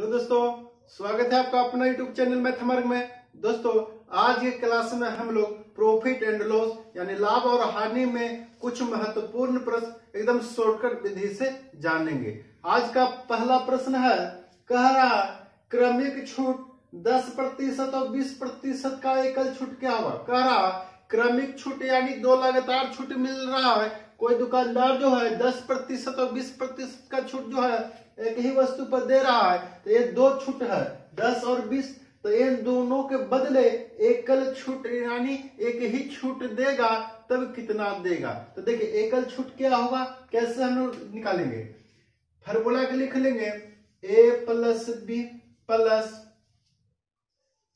Hello दोस्तों, स्वागत है आपका अपना यूट्यूब चैनल मैथमार्क में। दोस्तों, आज के क्लास में हम लोग प्रॉफिट एंड लॉस यानी लाभ और हानि में कुछ महत्वपूर्ण प्रश्न एकदम शॉर्टकट विधि से जानेंगे। आज का पहला प्रश्न है, कह रहा क्रमिक छूट 10% और 20% का एकल छूट क्या होगा। कह रहा क्रमिक छूट यानी दो लगातार छूट मिल रहा है। कोई दुकानदार जो है 10% और 20% का छूट जो है एक ही वस्तु पर दे रहा है, तो ये दो छूट है 10 और 20, तो इन दोनों के बदले एकल छूट यानी एक ही छूट देगा, तब कितना देगा। तो देखिए एकल छूट क्या होगा, कैसे हम लोग निकालेंगे। फार्मूला के लिख लेंगे a प्लस बी प्लस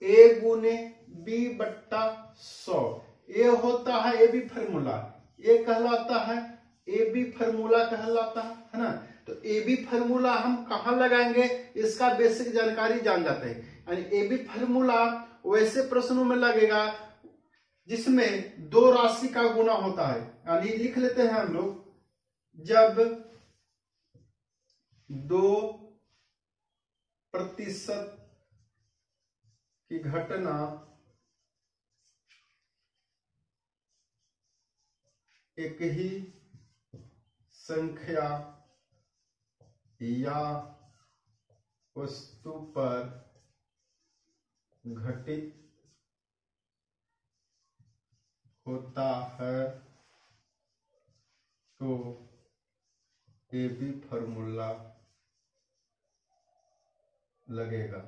ए गुने बी बट्टा 100। ये होता है ए बी फार्मूला, ये कहलाता है ए बी फार्मूला कहलाता है ना। तो ए बी फार्मूला हम कहाँ लगाएंगे, इसका बेसिक जानकारी जान जाते हैं। यानी ए बी फार्मूला वैसे प्रश्नों में लगेगा जिसमें दो राशि का गुना होता है। यानी लिख लेते हैं हम लोग, जब 2% की घटना एक ही संख्या या वस्तु पर घटित होता है तो ए बी फार्मूला लगेगा।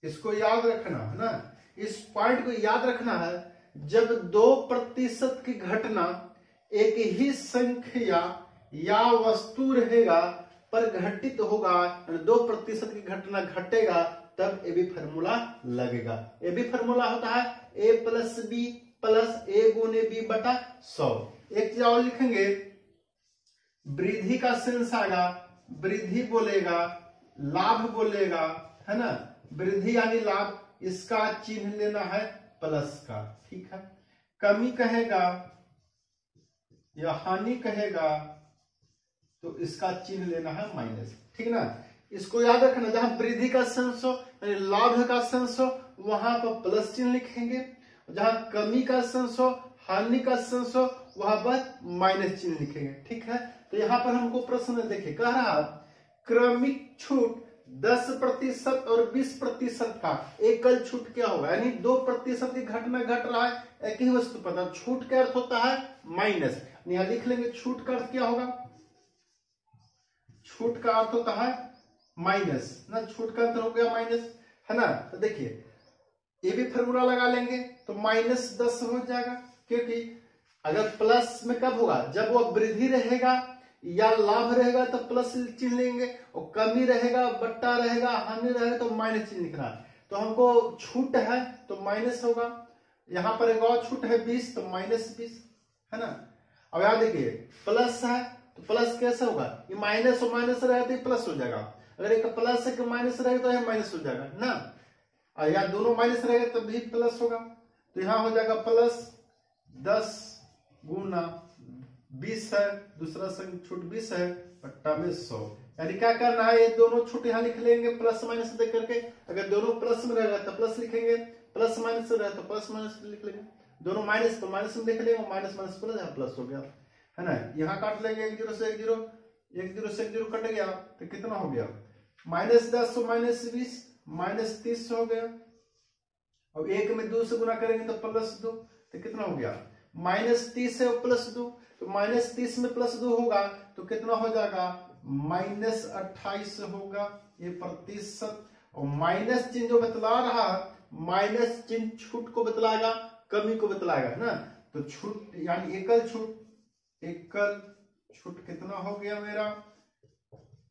इसको याद रखना है ना, इस पॉइंट को याद रखना है। जब 2% की घटना एक ही संख्या या वस्तु रहेगा पर घटित होगा, 2% की घटना घटेगा, तब ए बी फार्मूला लगेगा। ए बी फार्मूला होता है a प्लस बी प्लस ए गुने बी बटा 100। एक चीज और लिखेंगे, वृद्धि का सेंस आएगा, वृद्धि बोलेगा, लाभ बोलेगा, है ना। वृद्धि यानी लाभ, इसका चिन्ह लेना है प्लस का, ठीक है। कमी कहेगा या हानि कहेगा तो इसका चिन्ह लेना है माइनस, ठीक ना। इसको याद रखना, जहां वृद्धि का सेंस हो यानी लाभ का सेंस हो वहां पर प्लस चिन्ह लिखेंगे, जहां कमी का सेंस हो हानि का सेंस हो वहां पर माइनस चिन्ह लिखेंगे, ठीक है। तो यहाँ पर हमको प्रश्न देखिए, कह रहा क्रमिक छूट 10% और 20% का एकल छूट क्या होगा। यानी 2% की घटना घट रहा है एक ही वस्तु पर, छूट का अर्थ होता है माइनस। यहां लिख लेंगे छूट का अर्थ क्या होगा, छूट का अर्थ होता है माइनस ना, छूट का अर्थ हो गया माइनस, है ना। तो देखिए ये भी फार्मूला लगा लेंगे तो -10 हो जाएगा, क्योंकि अगर प्लस में कब होगा, जब वो वृद्धि रहेगा या लाभ रहेगा तो प्लस चिन्ह लेंगे, और कमी रहेगा बट्टा रहेगा हानि रहेगा तो माइनस चिन्ह लिखना है। तो हमको छूट है तो माइनस होगा, यहां पर एक और छूट है 20 तो -20, है ना। अब यहां देखिए प्लस है तो प्लस कैसे होगा, ये माइनस और माइनस रहेगा तो ये प्लस हो जाएगा। अगर एक प्लस है कि माइनस रहेगा तो यह माइनस हो जाएगा ना, और यहाँ दोनों माइनस रहेगा तब भी प्लस होगा। तो यहाँ हो जाएगा प्लस 10 गुना 20 है, दूसरा संग छूट 20 है बट्टा में 100। यानी क्या करना है, ये दोनों छूट यहाँ लिख लेंगे प्लस माइनस दे करके। अगर दोनों प्लस में रहेगा तो प्लस लिखेंगे, प्लस माइनस में रहेगा तो प्लस माइनस लिख लेंगे, दोनों माइनस तो माइनस में देख लेंगे, माइनस माइनस प्लस यहाँ प्लस हो गया, है ना। यहाँ काट लेंगे 1 0 से 1 0, 1 0 से 1 0 कट गया तो कितना हो गया, -10 और -20 -30 हो गया। अब 1 में 2 से गुना करेंगे तो +2, तो कितना हो गया -30 है और +2, तो -30 में +2 होगा तो कितना हो जाएगा -28 होगा ये प्रतिशत। और माइनस चिन्ह जो बतला रहा है, माइनस चिन्ह छूट को बतलाएगा, कमी को बतलाएगा, है ना। तो छूट यानी एकल छूट कितना हो गया मेरा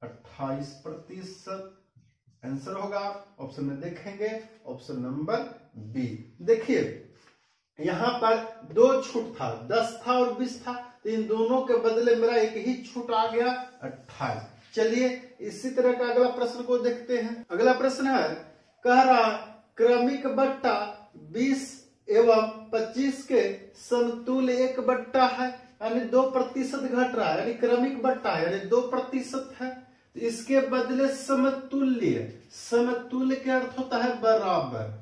28%। आंसर होगा ऑप्शन में देखेंगे, ऑप्शन नंबर बी। देखिए यहां पर दो छूट था, 10 था और 20 था, तो इन दोनों के बदले मेरा एक ही छूट आ गया 28। चलिए इसी तरह का अगला प्रश्न को देखते हैं। अगला प्रश्न है, कह रहा क्रमिक बट्टा 20 एवं 25 के समतुल्य एक बट्टा है, यानी 2% घट रहा है, यानी क्रमिक बट्टा है यानी 2% है। तो इसके बदले समतुल्य, समतुल्य के अर्थ होता है बराबर,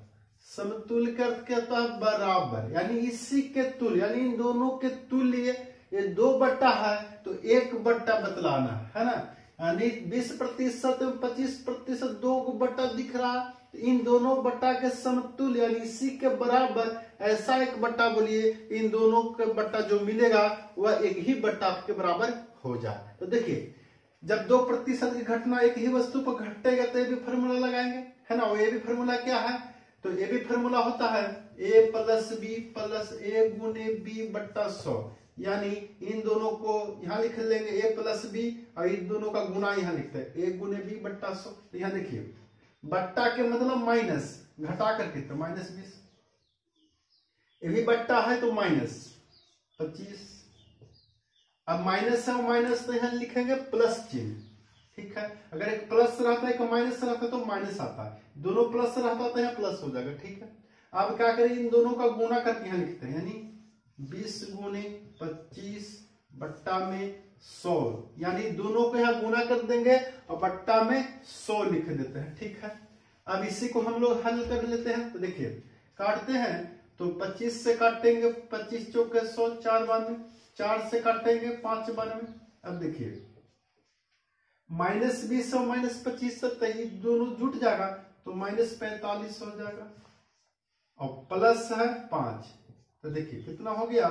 समतुल्य का अर्थ क्या होता है बराबर, यानी इसी के तुल्य, यानी इन दोनों के तुल्य। ये 2 बट्टा है तो 1 बट्टा बतलाना है ना, यानी 20% 25% 2 बट्टा दिख रहा है, तो इन दोनों बट्टा के समतुल्य यानी इसी के बराबर ऐसा 1 बट्टा बोलिए, इन दोनों का बट्टा जो मिलेगा वह 1 ही बट्टा के बराबर हो जाए। तो देखिए जब 2% की घटना एक ही वस्तु पर घटेगा तो ये भी फॉर्मूला लगाएंगे, है ना। ये भी फॉर्मूला क्या है, तो ये भी फॉर्मूला होता है a प्लस बी प्लस ए गुने बी बट्टा 100, यानी इन दोनों को यहां लिख लेंगे a प्लस बी और इन दोनों का गुना यहां लिखते हैं a गुने बी बट्टा 100। तो यहां देखिए बट्टा के मतलब माइनस, घटा करके तो -20, ये भी बट्टा है तो -25, अब माइनस है माइनस तो यहां लिखेंगे प्लस चिन्ह, ठीक है। अगर एक प्लस रहता है एक माइनस रहता है तो माइनस आता है, दोनों प्लस रहता है तो यहाँ प्लस हो जाएगा, ठीक है। अब क्या करें, इन दोनों का गुना करके यहाँ लिखते हैं, यानी 20 गुने 25 बट्टा में 100, यानी दोनों को यहाँ गुना कर देंगे और बट्टा में 100 लिख देते हैं, ठीक है। अब इसी को हम लोग हल कर लेते हैं, तो देखिए काटते हैं तो 25 से काटेंगे 25 चौके 100, 4 बार में, 4 से काटेंगे 5 बार में। अब देखिए -20 और -25 दोनों जुट जाएगा तो -45 हो जाएगा और प्लस है 5, तो देखिए कितना हो गया,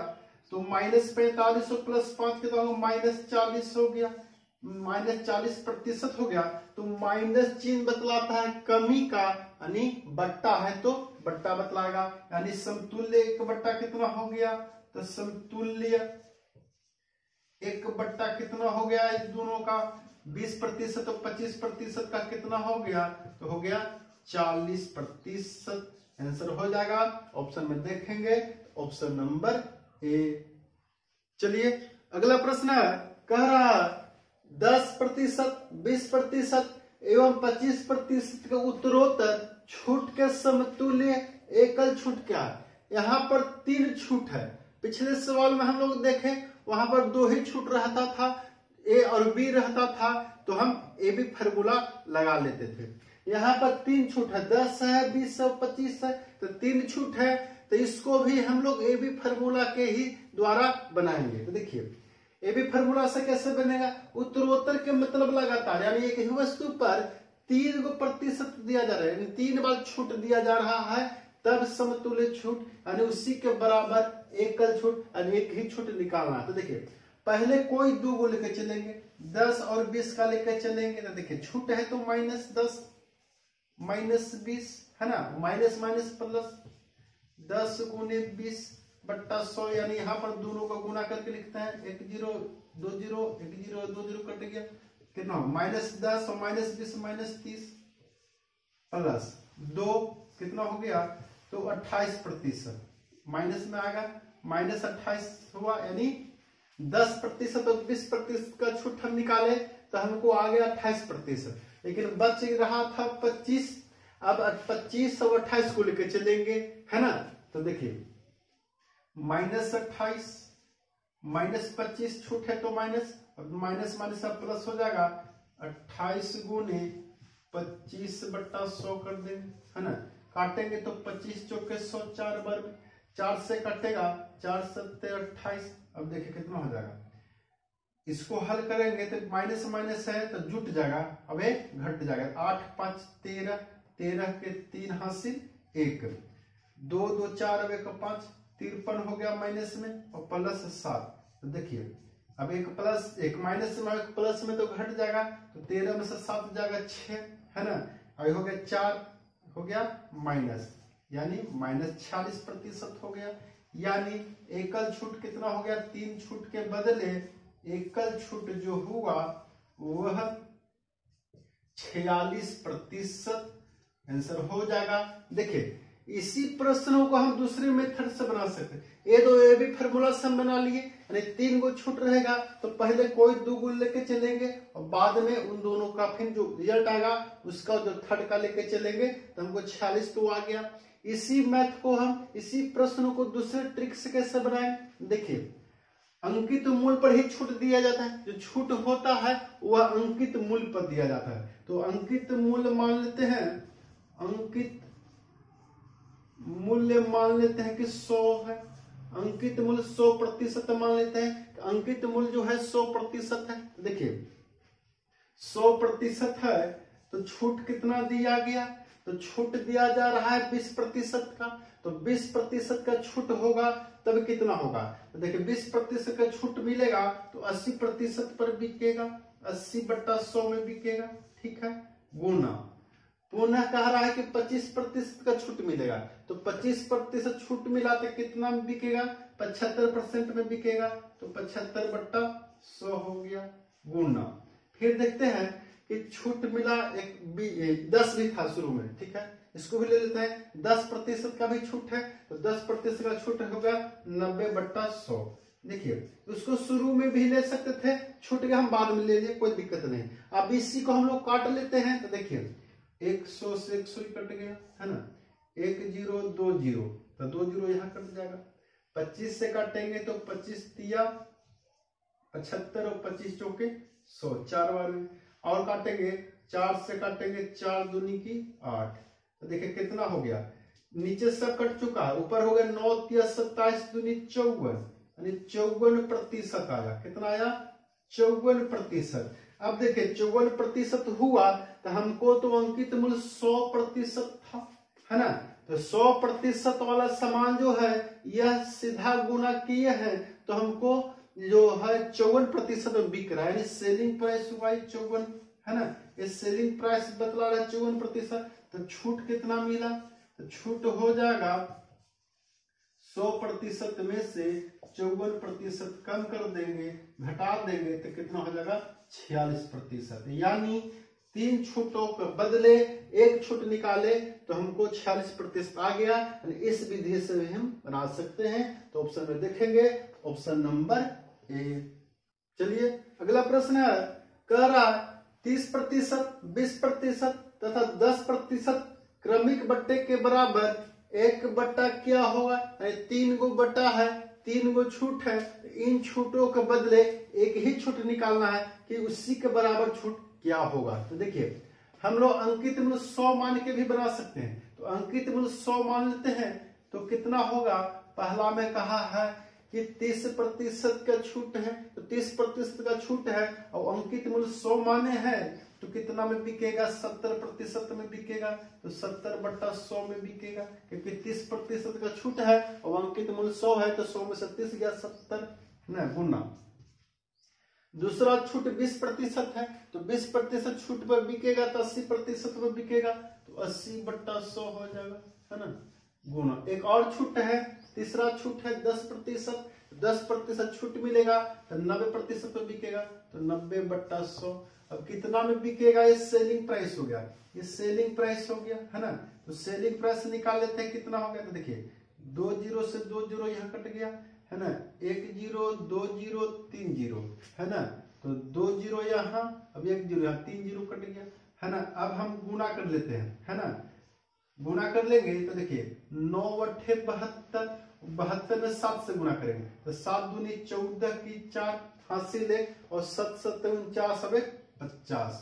तो -45 और प्लस 5 कितना होगा, -40 हो गया, -40% हो गया। तो माइनस चिन्ह बतलाता है कमी का, यानी बट्टा है तो बट्टा बतलाएगा, यानी समतुल्य 1 बट्टा कितना हो गया, तो समतुल्य 1 बट्टा कितना हो गया इस दोनों का 20% और 25% का कितना हो गया, तो हो गया 40%। आंसर हो जाएगा, ऑप्शन में देखेंगे ऑप्शन नंबर ए। चलिए अगला प्रश्न है, कह रहा 10%, 20% एवं 25% का उत्तरोत्तर छूट के समतुल्य एकल छूट क्या है। यहाँ पर 3 छूट है, पिछले सवाल में हम लोग देखे वहां पर 2 ही छूट रहता था, ए और बी रहता था, तो हम ए बी फॉर्मूला लगा लेते थे। यहाँ पर 3 छूट है, 10 है, 20 है, 25 है, तो 3 छूट है, तो इसको भी हम लोग ए बी फॉर्मूला के ही द्वारा बनाएंगे। तो देखिए ए बी फॉर्मूला से कैसे बनेगा, उत्तरोत्तर के मतलब लगातार, यानी एक ही वस्तु पर 3% दिया जा रहा है, यानी 3 बार छूट दिया जा रहा है, तब समतुल्य छूट, यानी उसी के बराबर एकल छूट, यानी एक ही छूट निकालना। तो देखिए पहले कोई 2 को लेकर चलेंगे, 10 और 20 का लेकर चलेंगे, तो देखिए छूट है तो -10 -20 है ना, माइनस माइनस प्लस 10 गुने 20 बट्टा 100, यानी यहाँ पर दोनों का गुना करके लिखते हैं, 1 0 2 0 1 0 2 0 कट गया, कितना -10 और -20 -30 प्लस 2 कितना हो गया, तो 28%, माइनस में आएगा -28 हुआ, यानी 10% और 20% का छूट हम निकाले तो हमको आ गया 28%, लेकिन बच रहा था 25। अब 25 और 28 को लेकर चलेंगे, है ना। तो देखिए -28 -25 छूट है तो माइनस, माइनस माइनस अब प्लस हो जाएगा, 28 गुने 25 बट्टा 100 कर देंगे, है ना। काटेंगे तो 25 चौके 100, 4 बार 4 से कटेगा, 4 7 28। अब देखिए कितना हो जाएगा, इसको हल करेंगे तो माइनस माइनस है तो जुट जाएगा, अब एक घट जाएगा, 8 5 13 13 के 3 हासिल 1 2 2 4 अब 1 5 53 हो गया माइनस में और प्लस 7। तो देखिए अब एक प्लस एक माइनस में एक प्लस में तो घट जाएगा, तो 13 में से 7 जाएगा 6, है ना। और हो गया 4 हो गया माइनस, यानी -46% हो गया, यानी एकल छूट कितना हो गया, 3 छूट के बदले एकल छूट जो हुआ वह 46% आंसर हो जाएगा। देखिए इसी प्रश्नों को हम दूसरे मेथड से बना सकते हैं, ये भी फॉर्मूला से हम बना लिए, यानी 3 को छूट रहेगा तो पहले कोई 2 को लेके चलेंगे और बाद में उन दोनों का फिर जो रिजल्ट आएगा उसका जो थर्ड का लेके चलेंगे, तो हमको 46 तो आ गया। इसी मैथ को हम इसी प्रश्नों को दूसरे ट्रिक से कैसे बनाएं, देखिए अंकित मूल्य पर ही छूट दिया जाता है। जो छूट होता है वह अंकित मूल्य पर दिया जाता है। तो अंकित मूल्य मान लेते हैं, अंकित मूल्य मान लेते हैं कि 100 है। अंकित मूल्य 100% मान लेते हैं। अंकित मूल्य जो है 100% है। देखिए 100% है तो छूट कितना दिया गया, तो छूट दिया जा रहा है 20% का। तो 20% का छूट होगा तब कितना होगा, तो देखिए 20% का छूट मिलेगा तो 80% पर बिकेगा, 80/100 में बिकेगा। ठीक है, गुना पुनः कह रहा है कि 25% का छूट मिलेगा, तो 25% छूट मिला तो कितना में बिकेगा, 75% में बिकेगा। तो 75/100 हो गया, गुना फिर देखते हैं कि छूट मिला 10 भी था शुरू में। ठीक है, इसको भी ले लेते हैं। 10% का भी छूट है, तो 10% का छूट होगा 90/100। देखिए उसको शुरू में भी ले सकते थे, छूट गया हम बाद में ले लिए, कोई दिक्कत नहीं। अब इसी को हम लोग काट लेते हैं। तो देखिए 100 से 100 कट गया है ना, 1 0 2 0, तो 2 0 यहाँ कट जाएगा। 25 से काटेंगे तो 25 तिया 75 और 25 चौके 100, 4 बार में। और काटेंगे 4 से काटेंगे 4 दूनी की 8, तो देखिए कितना हो गया, नीचे सब कट चुका है, ऊपर हो गया 9 तिया 27 दूनी 54, यानी 54% आया। कितना आया, 54%। अब देखिए 54% हुआ तो हमको तो अंकित मूल्य 100% था, है ना। तो 100% वाला सामान जो है यह सीधा गुना किए हैं, तो हमको जो है 54% में बिक रहा है, यानी सेलिंग प्राइस हुआ 54, है ना। ये सेलिंग प्राइस बतला रहा है 54%। तो छूट कितना मिला, तो छूट हो जाएगा 100% में से 54% कम कर देंगे, घटा देंगे तो कितना हो जाएगा 46%। यानी 3 छूटों के बदले 1 छूट निकाले तो हमको 46% आ गया। इस विधि से भी हम बना सकते हैं। तो ऑप्शन में देखेंगे ऑप्शन नंबर ए। चलिए अगला प्रश्न है, कह रहा 30%, 20% तथा 10% क्रमिक बट्टे के बराबर 1 बट्टा क्या होगा, 3 गो बट्टा है, 3 गो छूट है। इन छूटों के बदले एक ही छूट निकालना है कि उसी के बराबर छूट क्या होगा। तो देखिए हम लोग अंकित मूल्य 100 मान के भी बना सकते हैं। तो अंकित मूल्य 100 मान लेते हैं तो कितना होगा, पहला में कहा है कि 30% का छूट है, तो 30% का छूट है और अंकित मूल्य 100 माने हैं तो कितना में बिकेगा, 70% में बिकेगा। तो 70/100 में बिकेगा, क्योंकि 30% का छूट है और अंकित मूल्य 100 है, तो 100 में से 30 गया 70 ना, गुना। दूसरा छूट 20% है, तो 20% छूट पर बिकेगा तो 80% में बिकेगा, तो 80/100 हो जाएगा, है ना, गुना। एक और छूट है, तीसरा छूट है 10%, 10% छूट मिलेगा तो 90% में बिकेगा, तो 90/100। अब कितना में बिकेगा, ये सेलिंग प्राइस हो गया, ये सेलिंग प्राइस हो गया, है ना। तो सेलिंग प्राइस निकाल लेते हैं, कितना हो गया, तो देखिए 2 0 से 2 0 यहाँ कट गया, है ना, 1 0 2 0 3 0, है ना। तो 2 0 यहाँ, अब 1 0 यहाँ, 3 0 कट गया, है ना। अब हम गुना कर लेते हैं, है ना, गुना कर लेंगे तो देखिए 9 8 72, 72 में 7 से गुना करेंगे तो 7 दूनी 14 की 4 हासिल है, और 7 7 49 अब 50,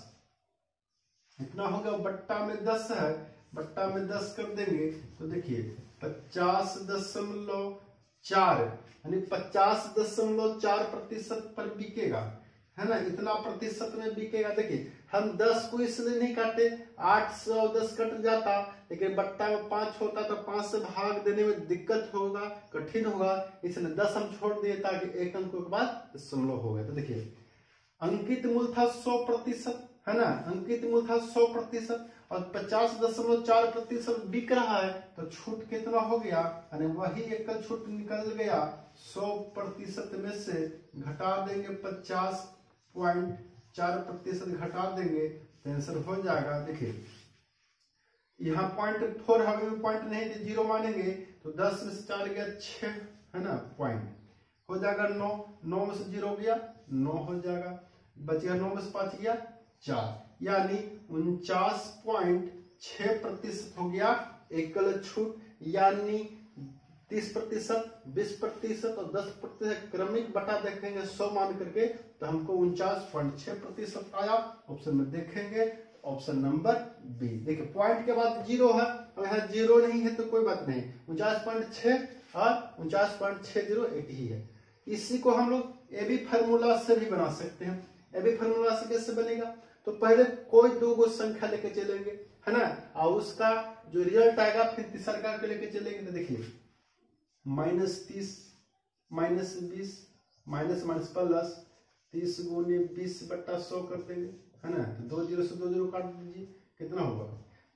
इतना होगा। बट्टा में 10 है, बट्टा में 10 कर देंगे तो देखिए 50.4, यानी 50.4% पर बिकेगा, है ना, इतना प्रतिशत में बिकेगा। देखिए हम 10 को इसलिए नहीं काटे, 8 से 10 कट जाता, लेकिन बट्टा में 5 होता तो 5 से भाग देने में दिक्कत होगा, कठिन होगा, इसलिए 10 हम छोड़ दिए ताकि एक अंक के बाद दशमलव हो गया। तो देखिए अंकित मूल्य था 100%, है ना, अंकित मूल्य था 100% और 50.4% बिक रहा है, तो छूट कितना हो गया, यानी वही एकल छूट निकल गया, 100% में से घटा देंगे 50.4% घटा देंगे तो आंसर हो जाएगा। देखिए यहाँ 0.4 हमें पॉइंट नहीं थे, 0 मानेंगे तो 10 में से 4 गया 6, है ना, पॉइंट हो जाएगा 9, 9 में से 0 गया 9 हो जाएगा, बचेगा 9 में से 5 गया 4, यानी 49.6% हो गया एकल छूट, यानी 30%, 20% और 10% क्रमिक बटा देखेंगे 100 मान करके, तो हमको 49.6% आया। ऑप्शन में देखेंगे ऑप्शन नंबर बी। देखिए पॉइंट के बाद 0 है, अब यहाँ 0 नहीं है तो कोई बात नहीं, 49.6 और 49.60 एक ही है। इसी को हम लोग ए बी फार्मूला से भी बना सकते हैं। ए बी फार्मूला से कैसे बनेगा, तो पहले कोई दो गो संख्या लेके चलेंगे, है ना, और उसका जो रिजल्ट आएगा फिर तीसरा के लेके चलेंगे। तो देखिए -30 -20 माइनस प्लस 30 गुने 20/100 कर देंगे, है ना। तो 2 0 से 2 0 काट दीजिए, कितना होगा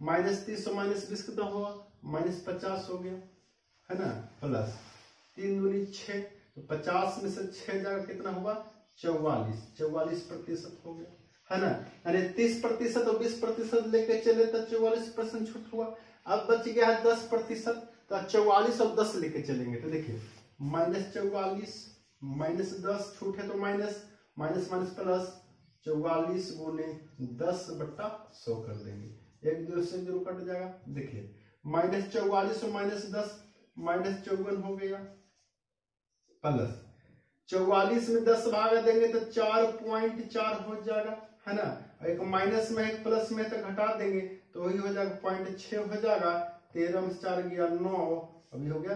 -30 और -20 कितना होगा -50 हो गया, है ना, प्लस 3 दूनी 6, तो 50 में से 6 जाएगा कितना होगा 44% हो गया, है ना। यानी 30% और 20% लेके चले तो 44% छूट हुआ। अब बच गया है 10%, तो 44 और 10 लेके चलेंगे। तो देखिए -44 -10 छूट है तो माइनस प्लस 44 गुने 10/100 कर देंगे, 1 0 से 0 कट जाएगा। देखिए -44 और -10 -54 हो गया, प्लस 44 में 10 भाग देंगे तो 4.4 हो जाएगा, है ना। एक माइनस में एक प्लस में तो घटा देंगे तो वही हो जाएगा 0.6 हो जाएगा। 13 में 4 गया 9, अभी हो गया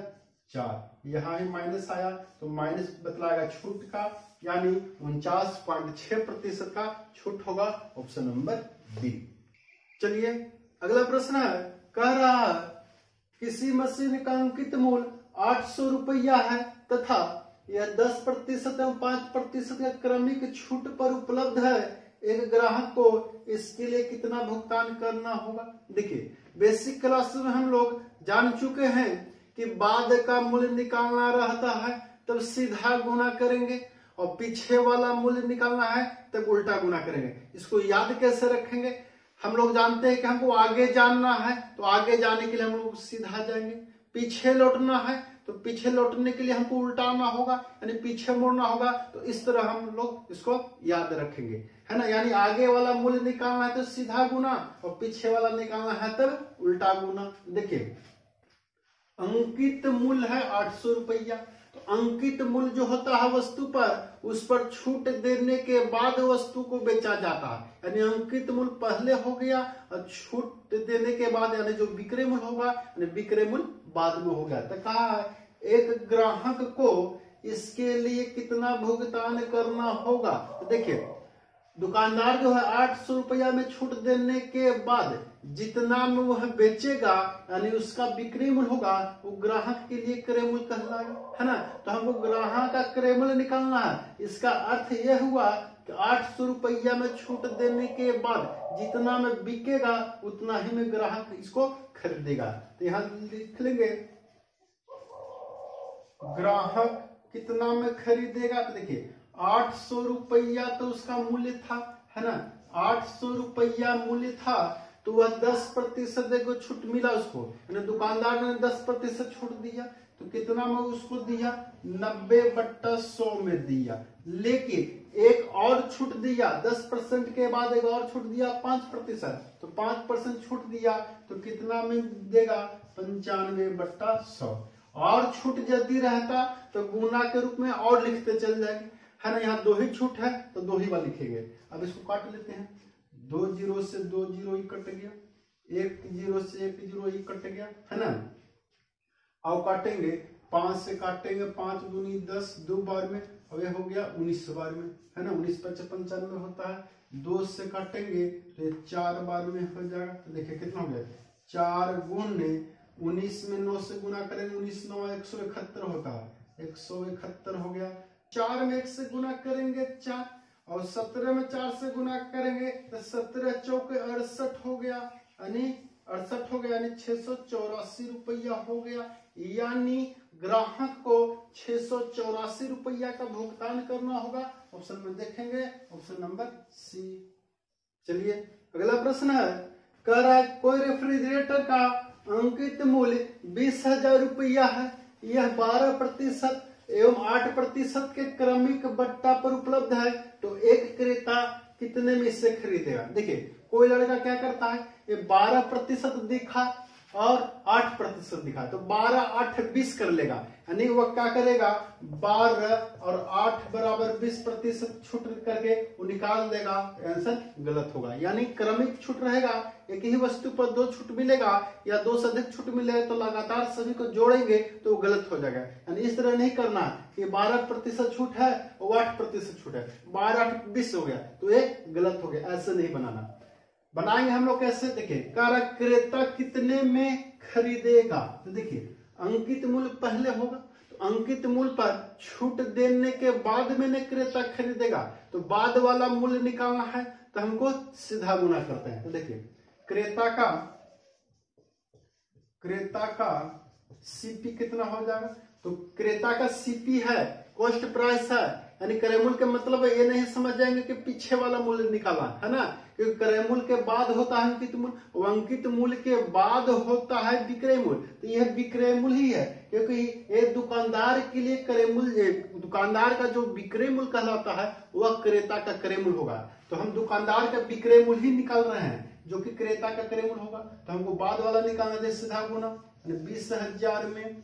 4, यहाँ ही माइनस आया तो माइनस बतलाएगा छूट का, यानी 49.6% का छूट होगा। Option number B. चलिए अगला प्रश्न है, कह रहा है किसी मशीन का अंकित मूल्य 800 रुपया है तथा यह 10% एवं 5% का क्रमिक छूट पर उपलब्ध है, एक ग्राहक को इसके लिए कितना भुगतान करना होगा। देखिए बेसिक क्लास में हम लोग जान चुके हैं कि बाद का मूल्य निकालना रहता है तब सीधा गुना करेंगे, और पीछे वाला मूल्य निकालना है तब उल्टा गुना करेंगे। इसको याद कैसे रखेंगे, हम लोग जानते हैं कि हमको आगे जानना है तो आगे जाने के लिए हम लोग सीधा जाएंगे, पीछे लौटना है तो पीछे लौटने के लिए हमको उल्टाना होगा, यानी पीछे मुड़ना होगा। तो इस तरह हम लोग इसको याद रखेंगे, है ना। यानी आगे वाला मूल्य निकालना है तो सीधा गुना, और पीछे वाला निकालना है तब उल्टा गुना। देखिए अंकित मूल्य है 800 रुपया, तो अंकित मूल्य जो होता है वस्तु पर, उस पर छूट देने के बाद वस्तु को बेचा जाता है, यानी अंकित मूल्य पहले हो गया और छूट देने के बाद यानी जो विक्रय मूल्य होगा, यानी विक्रय मूल्य बाद में हो गया। तो कहा है एक ग्राहक को इसके लिए कितना भुगतान करना होगा। तो देखिए दुकानदार जो है 800 रुपया में छूट देने के बाद जितना में वह बेचेगा, यानी उसका बिक्री मूल्य होगा, वो ग्राहक के लिए क्रय मूल्य कहलाएगा, है ना। तो हमको ग्राहक का क्रय मूल्य निकालना है। इसका अर्थ यह हुआ कि 800 रुपया में छूट देने के बाद जितना में बिकेगा उतना ही में ग्राहक इसको खरीदेगा। तो यहाँ लिख लेंगे ग्राहक कितना में खरीदेगा। तो देखिए 800 रुपया तो उसका मूल्य था, है ना, 800 रुपया मूल्य था, तो वह 10% को छूट मिला उसको, यानी दुकानदार ने 10% छूट दिया, तो कितना में उसको दिया 90/100 में दिया। लेकिन एक और छूट दिया 10% के बाद एक और छूट दिया 5%, तो 5% छूट दिया तो कितना में देगा 95/100। और छूट यदि रहता तो गुना के रूप में और लिखते चल जाएंगे, है ना। यहाँ 2 ही छूट है तो 2 ही बार लिखेंगे। अब इसको काट लेते हैं, 2 0 से 2 0 ही कट गया, 1 0 से 1 0 ही कट गया, है ना। अब काटेंगे 5 से काटेंगे, 5 दूनी 10 2 बार में, अब ये हो गया 19 बार में, है ना। 19 5 95 होता है। 2 से काटेंगे तो 4 बार में हो जाएगा। तो देखिए कितना हो गया 4 गुने 19 में 9 से गुना करेंगे, 19 9 171 होता है, 171 हो गया। 4 में 1 से गुना करेंगे 4, और 17 में 4 से गुना करेंगे तो 17 चौके 68 हो गया, यानी 68 हो गया, यानी 684 रुपया हो गया। यानी ग्राहक को 684 रुपया का भुगतान करना होगा। ऑप्शन में देखेंगे ऑप्शन नंबर सी। चलिए अगला प्रश्न है, कह रहा है कोई रेफ्रिजरेटर का अंकित मूल्य 20,000 रुपया है, यह 12% एवं 8% के क्रमिक बट्टा पर उपलब्ध है, तो एक क्रेता कितने में इसे खरीदेगा। देखिए कोई लड़का क्या करता है, ये 12% दिखा, और 8% दिखा, तो 12 8 20 कर लेगा, यानी वह क्या करेगा 12 और 8 बराबर 20% छूट करके वो निकाल देगा, आंसर गलत होगा। यानी क्रमिक छूट रहेगा, एक ही वस्तु पर 2 छूट मिलेगा या 2 से अधिक छूट मिलेगा तो लगातार सभी को जोड़ेंगे तो वो गलत हो जाएगा। यानी इस तरह नहीं करना कि 12% छूट है और 8% छूट है, 12 8 20 हो गया तो ये गलत हो गया, ऐसे नहीं बनाना। बनाएंगे हम लोग कैसे, देखिए कारक क्रेता कितने में खरीदेगा, तो देखिए अंकित मूल्य पहले होगा, तो अंकित मूल्य पर छूट देने के बाद में क्रेता खरीदेगा, तो बाद वाला मूल्य निकालना है तो हमको सीधा गुना करते हैं। तो देखिए क्रेता का सीपी कितना हो जाएगा, तो क्रेता का सीपी है कॉस्ट प्राइस है, यानी क्रय मूल्य के मतलब ये नहीं समझ जाएंगे कि पीछे वाला मूल्य निकाला है ना, क्योंकि क्रय मूल्य के बाद होता है अंकित मूल्य, और अंकित मूल्य के बाद होता है विक्रय मूल्य, तो यह विक्रय मूल्य ही है, क्योंकि ये दुकानदार के लिए क्रय मूल्य, दुकानदार का जो विक्रय मूल्य कहलाता है वह क्रेता का क्रय मूल्य होगा। तो हम दुकानदार का विक्रय मूल्य ही निकाल रहे हैं जो कि क्रेता का क्रय मूल्य होगा, तो हमको बाद वाला निकालना है सीधा गुना, 20,000 में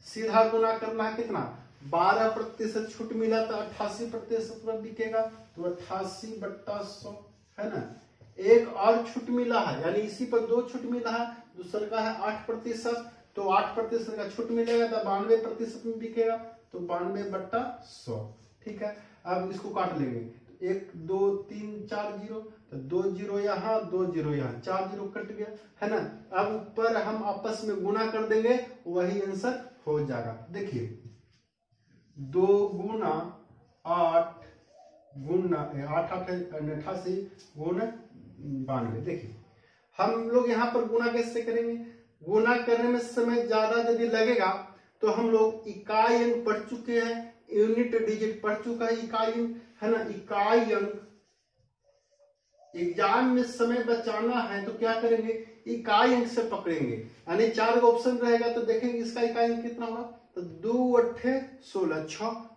सीधा गुना करना है कितना, 12% छूट मिला तो 88% पर बिकेगा, तो 88/100 है ना। एक और छूट मिला है, यानी इसी पर 2 छूट मिला है, दूसरा का है 8%, तो 8% का छूट मिलेगा तो 92% में बिकेगा, तो 92/100। ठीक है, अब इसको काट लेंगे, 1 2 3 4 जीरो, तो 2 जीरो यहाँ 2 जीरो यहाँ, 4 जीरो कट गया है ना। अब ऊपर हम आपस में गुना कर देंगे, वही आंसर हो जाएगा। देखिए 2 गुना 8 गुना 8 88 गुना 92, देखिए हम लोग यहाँ पर गुना कैसे करेंगे, गुना करने में समय ज्यादा यदि लगेगा तो हम लोग इकाई अंक पढ़ चुके हैं, यूनिट डिजिट पढ़ चुका है इकाई अंक, है ना। इकाई अंक एग्जाम में समय बचाना है तो क्या करेंगे, इकाई अंक से पकड़ेंगे, यानी 4 का ऑप्शन रहेगा तो देखेंगे इसका इकाई अंक कितना होगा, तो 2 8 16,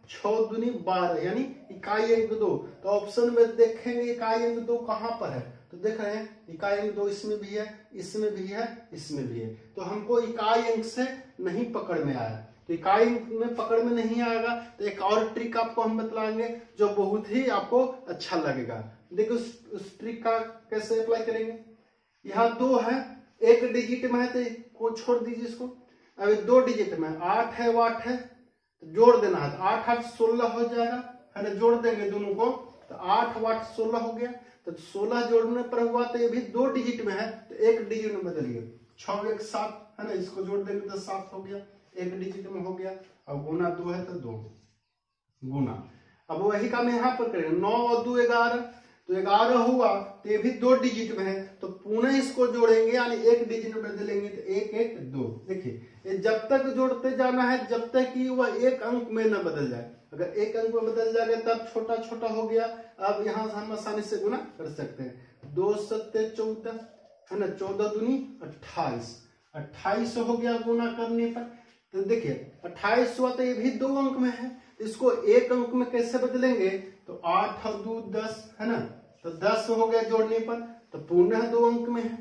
6 दूनी 12, यानी इकाई अंक 2। तो ऑप्शन में देखेंगे इकाई अंक 2 कहां पर है, तो देख रहे हैं इकाई अंक 2 इसमें भी है, इसमें भी है, इसमें भी है, तो हमको इकाई अंक से नहीं पकड़ में आया, तो इकाई अंक में पकड़ में नहीं आएगा तो एक और ट्रिक आपको हम बतलाएंगे जो बहुत ही आपको अच्छा लगेगा। देखो उस ट्रिक का कैसे अप्लाई करेंगे, यहाँ 2 है, 1 डिजिट में है तो को छोड़ दीजिए इसको, अभी 2 डिजिट में 8 है, वो 8 है तो जोड़ देना है, तो 8 8 16 हो जाएगा, है ना। जोड़ देंगे दोनों को, तो 8 8 16 हो गया, तो 16 जोड़ने पर हुआ तो ये भी 2 डिजिट में है तो 1 डिजिट में बदलिए, 6 1 7, है ना, इसको जोड़ देंगे तो 7 हो गया, 1 डिजिट में हो गया। अब गुना 2 है तो 2 गुना, अब वही काम यहाँ पर करेंगे, 9 और 2 11, तो 11 हुआ तो ये भी 2 डिजिट में है, तो पुनः इसको जोड़ेंगे यानी 1 डिजिट में बदलेंगे तो 1 1 2। देखिए ये जब तक जोड़ते जाना है जब तक कि वह 1 अंक में न बदल जाए, अगर 1 अंक में बदल जाएगा तब छोटा छोटा हो गया। अब यहाँ से हम आसानी से गुना कर सकते हैं, 2 7 14, है ना, 14 दूनी 28, 28 हो गया गुना करने पर। तो देखिए 28 हुआ तो ये भी 2 अंक में है, इसको 1 अंक में कैसे बदलेंगे, तो 8 और 2 10, है ना, तो 10 हो गया जोड़ने पर, तो पुनः 2 अंक में है,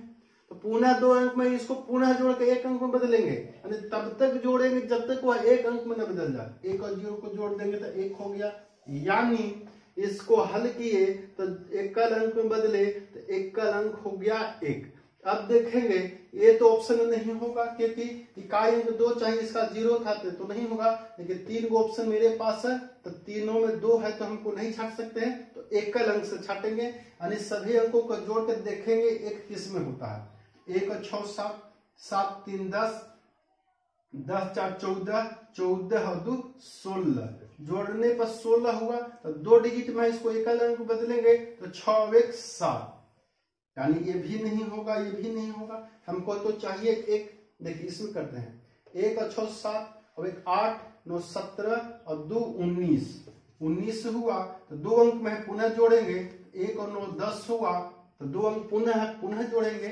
तो पुनः 2 अंक में इसको पुनः जोड़ के 1 अंक में बदलेंगे, यानी तब तक जोड़ेंगे जब तक वह 1 अंक में न बदल जाए। 1 और 0 को जोड़ देंगे तो 1 हो गया, यानी इसको हल किए तो एकल अंक में बदले तो एकल अंक हो गया 1। अब देखेंगे ये तो ऑप्शन नहीं होगा क्योंकि इकाई अंक 2 चाहिए, इसका 0 था तो नहीं होगा, लेकिन 3 गो ऑप्शन मेरे पास है तो तीनों में 2 है तो हमको नहीं छाट सकते हैं, तो एकल अंक से छाटेंगे, यानी सभी अंकों को जोड़ कर देखेंगे एक किस में होता है। 1 और 6 7, 7 3 10, 10 4 14, 14 और 2 16, जोड़ने पर 16 हुआ तो 2 डिजिट में इसको एकल अंक बदलेंगे तो 6 1 7, यानी ये भी नहीं होगा, ये भी नहीं होगा, हमको तो चाहिए 1। देखिए इसमें करते हैं, 1 और 6 7, और 1 8 9 17 और 2 19, 19 हुआ तो 2 अंक में पुनः जोड़ेंगे, 1 और 9 10 हुआ तो 2 अंक पुनः जोड़ेंगे,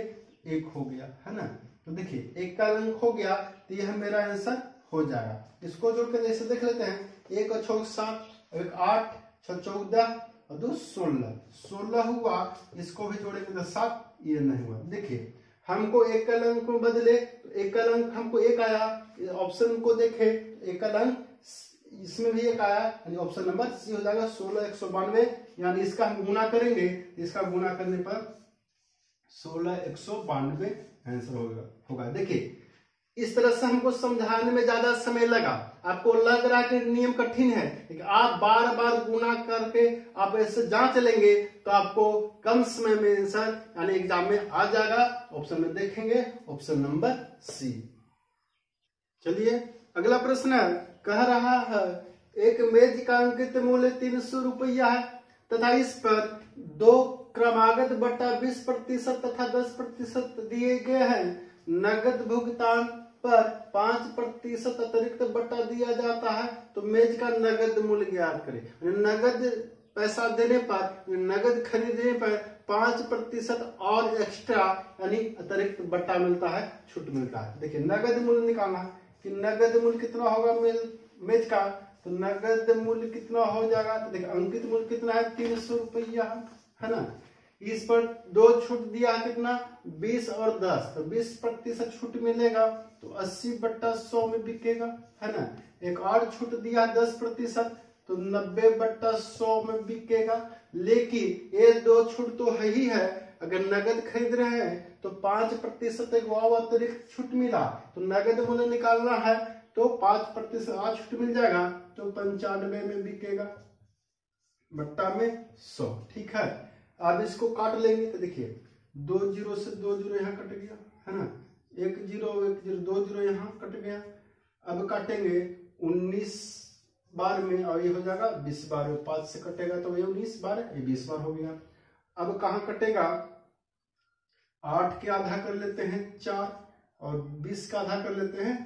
1 हो गया, है ना। तो देखिए 1 का अंक हो गया तो यह मेरा आंसर हो जाएगा। इसको जोड़कर जैसे देख लेते हैं, 1 और 6 7, 1 8 6 14 और 2 16, 16 हुआ, इसको भी जोड़ेंगे तो 7, ये नहीं हुआ। देखिए हमको एकल अंक में बदले तो एकल अंक हमको एक आया, ऑप्शन को देखे एकल अंक इसमें भी एक आया, यानी ऑप्शन नंबर सी हो जाएगा 16,192। यानी इसका हम गुना करेंगे, इसका गुना करने पर 16,192 आंसर होगा। देखिए इस तरह से हमको समझाने में ज्यादा समय लगा, आपको लग रहा है कि नियम कठिन है, लेकिन आप बार बार गुना करके आप ऐसे जांच लेंगे तो आपको कम समय में आंसर यानी एग्जाम में आ जाएगा। ऑप्शन में देखेंगे ऑप्शन नंबर सी। चलिए अगला प्रश्न है, कह रहा है एक मेज का अंकित मूल्य 300 रुपया है तथा इस पर 2 क्रमागत बट्टा 20% तथा 10% दिए गए हैं। नगद भुगतान पर 5% अतिरिक्त बट्टा दिया जाता है, तो मेज का नगद मूल्य ज्ञात करें। नगद पैसा देने पर, नगद खरीदने पर 5% और एक्स्ट्रा यानी अतिरिक्त बट्टा मिलता है, छूट मिलता है। देखिए नगद मूल्य निकालना है कि नगद मूल्य कितना होगा मेज का, तो नगद मूल्य कितना हो जाएगा, तो देखिए अंकित मूल्य कितना है 300 रुपया है ना। इस पर 2 छूट दिया है कितना 20 और 10, तो 20% छूट मिलेगा तो 80/100 में बिकेगा है ना। एक और छूट दिया 10% तो 90/100 में बिकेगा। लेकिन ये 2 छूट तो है ही है, अगर नगद खरीद रहे हैं तो 5% एक वाव अतिरिक्त छूट मिला, तो नगद मूल्य निकालना है तो 5% और छूट मिल जाएगा तो 95 में बिकेगा बट्टा में 100। ठीक है, अब इसको काट लेंगे तो देखिए 2 0 से 2 0 यहाँ कट गया है ना, 1 0 1 0 2 0 यहाँ कट गया। अब काटेंगे 19 बार में और ये हो जाएगा 20 बार में, 5 से कटेगा तो ये 19 बार ये 20 बार हो गया। अब कहाँ कटेगा, 8 के आधा कर लेते हैं 4 और 20 का आधा कर लेते हैं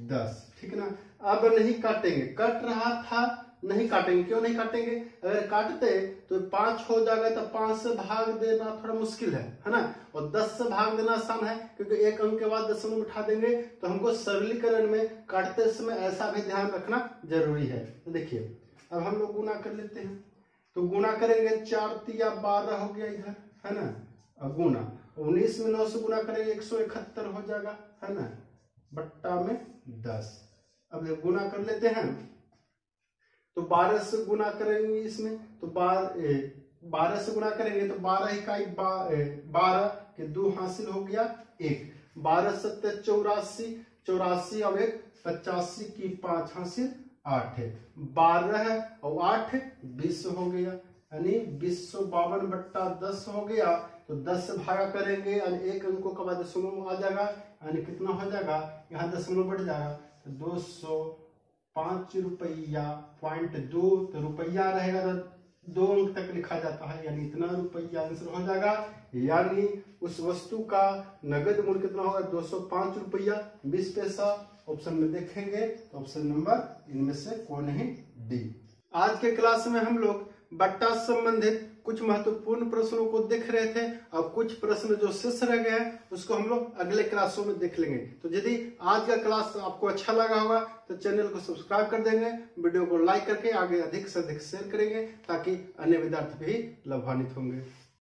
10। ठीक ना, अब नहीं काटेंगे, कट रहा था नहीं काटेंगे। क्यों नहीं काटेंगे, अगर काटते तो 5 हो जाएगा तो 5 से भाग देना थोड़ा मुश्किल है ना, और 10 से भाग देना आसान है क्योंकि एक अंक के बाद दशमलव उठा देंगे। तो हमको सरलीकरण में काटते समय ऐसा भी ध्यान रखना जरूरी है। तो देखिए अब हम लोग गुना कर लेते हैं, तो गुना करेंगे 4 तिया 12 हो गया इधर है ना, अब गुना 19 में 9 से गुना करेंगे 171 हो जाएगा है ना, बट्टा में 10। अब गुना कर लेते हैं तो 12 से गुना करेंगे इसमें तो 12 से गुना करेंगे तो 12 इकाई 12 के 2 हासिल हो गया 1, 12 7 84, 84 और 1 85 की 5 हासिल 8 है, 12 और 8 20 हो गया, यानी 252/10 हो गया। तो 10 से भागा करेंगे यानी एक अंकों का बाद दशमलव आ जाएगा, यानी कितना हो जाएगा, यहाँ दशमलव बढ़ जाएगा तो 205 रुपया .2, तो रुपया रहेगा तो 2 अंक तक लिखा जाता है, यानी इतना रुपया आंसर हो जाएगा। यानी उस वस्तु का नगद मूल्य कितना होगा 205 रुपया 20 पैसा। ऑप्शन में देखेंगे तो ऑप्शन नंबर इनमें से कोई नहीं, डी। आज के क्लास में हम लोग बट्टा संबंधित कुछ महत्वपूर्ण प्रश्नों को देख रहे थे, और कुछ प्रश्न जो शेष रह गए हैं उसको हम लोग अगले क्लासों में देख लेंगे। तो यदि आज का क्लास आपको अच्छा लगा होगा तो चैनल को सब्सक्राइब कर देंगे, वीडियो को लाइक करके आगे अधिक से अधिक शेयर करेंगे ताकि अन्य विद्यार्थी भी लाभान्वित होंगे।